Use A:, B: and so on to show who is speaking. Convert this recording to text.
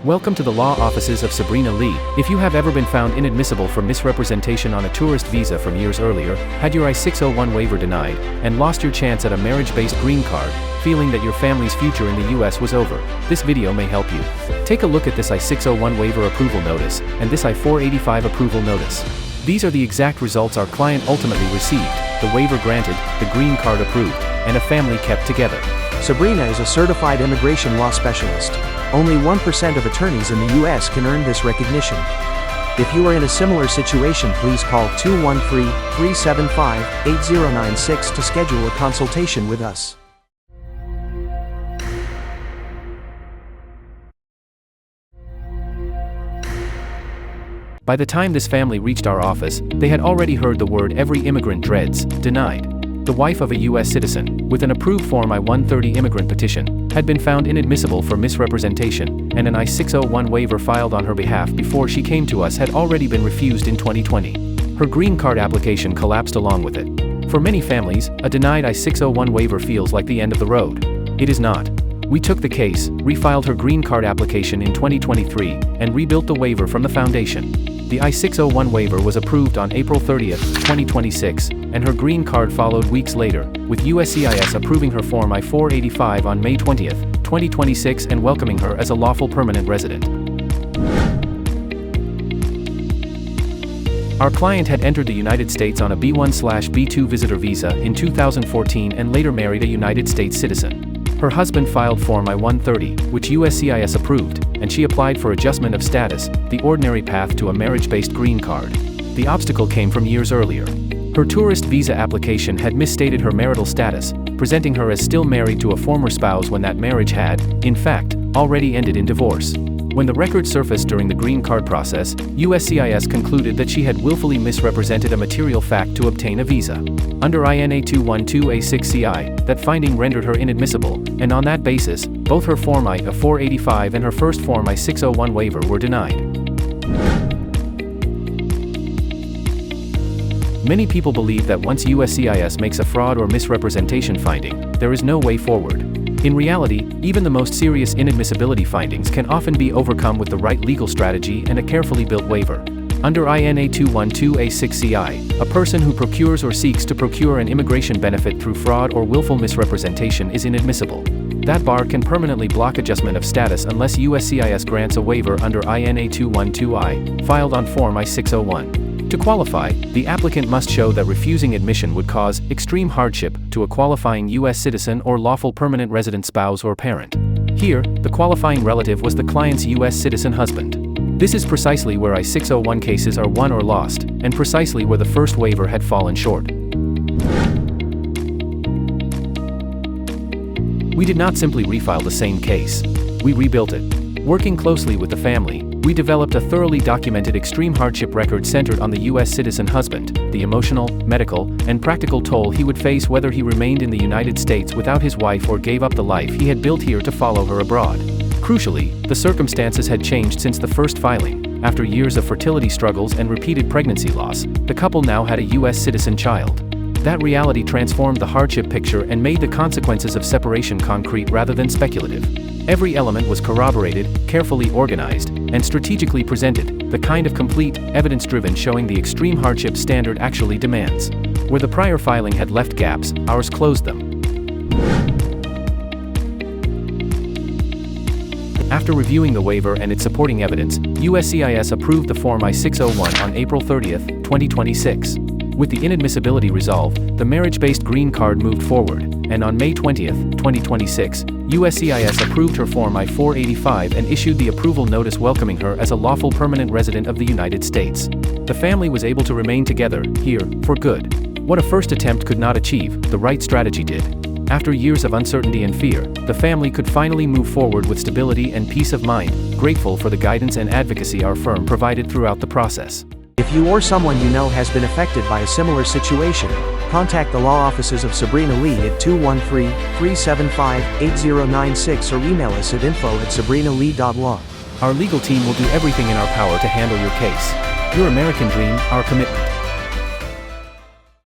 A: Welcome to the law offices of Sabrina Li. If you have ever been found inadmissible for misrepresentation on a tourist visa from years earlier, had your I-601 waiver denied, and lost your chance at a marriage-based green card, feeling that your family's future in the US was over, this video may help you. Take a look at this I-601 waiver approval notice, and this I-485 approval notice. These are the exact results our client ultimately received: the waiver granted, the green card approved, and a family kept together.
B: Sabrina is a certified immigration law specialist. Only 1% of attorneys in the U.S. can earn this recognition. If you are in a similar situation, please call 213-375-8096 to schedule a consultation with us.
A: By the time this family reached our office, they had already heard the word every immigrant dreads: denied. The wife of a U.S. citizen, with an approved Form I-130 immigrant petition, had been found inadmissible for misrepresentation, and an I-601 waiver filed on her behalf before she came to us had already been refused in 2020. Her green card application collapsed along with it. For many families, a denied I-601 waiver feels like the end of the road. It is not. We took the case, refiled her green card application in 2023, and rebuilt the waiver from the foundation. The I-601 waiver was approved on April 30, 2026, and her green card followed weeks later, with USCIS approving her Form I-485 on May 20, 2026 and welcoming her as a lawful permanent resident. Our client had entered the United States on a B1/B2 visitor visa in 2014 and later married a United States citizen. Her husband filed Form I-130, which USCIS approved, and she applied for adjustment of status, the ordinary path to a marriage-based green card. The obstacle came from years earlier. Her tourist visa application had misstated her marital status, presenting her as still married to a former spouse when that marriage had, in fact, already ended in divorce. When the record surfaced during the green card process, USCIS concluded that she had willfully misrepresented a material fact to obtain a visa. Under INA 212A6CI, that finding rendered her inadmissible, and on that basis, both her Form I-485 and her first Form I-601 waiver were denied. Many people believe that once USCIS makes a fraud or misrepresentation finding, there is no way forward. In reality, even the most serious inadmissibility findings can often be overcome with the right legal strategy and a carefully built waiver. Under INA 212A6CI, a person who procures or seeks to procure an immigration benefit through fraud or willful misrepresentation is inadmissible. That bar can permanently block adjustment of status unless USCIS grants a waiver under INA 212I, filed on Form I-601. To qualify, the applicant must show that refusing admission would cause extreme hardship to a qualifying U.S. citizen or lawful permanent resident spouse or parent. Here, the qualifying relative was the client's U.S. citizen husband. This is precisely where I-601 cases are won or lost, and precisely where the first waiver had fallen short. We did not simply refile the same case. We rebuilt it. Working closely with the family, we developed a thoroughly documented extreme hardship record centered on the U.S. citizen husband, the emotional, medical, and practical toll he would face whether he remained in the United States without his wife or gave up the life he had built here to follow her abroad. Crucially, the circumstances had changed since the first filing. After years of fertility struggles and repeated pregnancy loss, the couple now had a U.S. citizen child. That reality transformed the hardship picture and made the consequences of separation concrete rather than speculative. Every element was corroborated, carefully organized, and strategically presented, the kind of complete, evidence-driven showing the extreme hardship standard actually demands. Where the prior filing had left gaps, ours closed them. After reviewing the waiver and its supporting evidence, USCIS approved the Form I-601 on April 30, 2026. With the inadmissibility resolved, the marriage-based green card moved forward, and on May 20, 2026, USCIS approved her Form I-485 and issued the approval notice welcoming her as a lawful permanent resident of the United States. The family was able to remain together, here, for good. What a first attempt could not achieve, the right strategy did. After years of uncertainty and fear, the family could finally move forward with stability and peace of mind, grateful for the guidance and advocacy our firm provided throughout the process.
B: If you or someone you know has been affected by a similar situation, contact the law offices of Sabrina Li at 213-375-8096 or email us at info@sabrinali.law.
A: Our legal team will do everything in our power to handle your case. Your American dream, our commitment.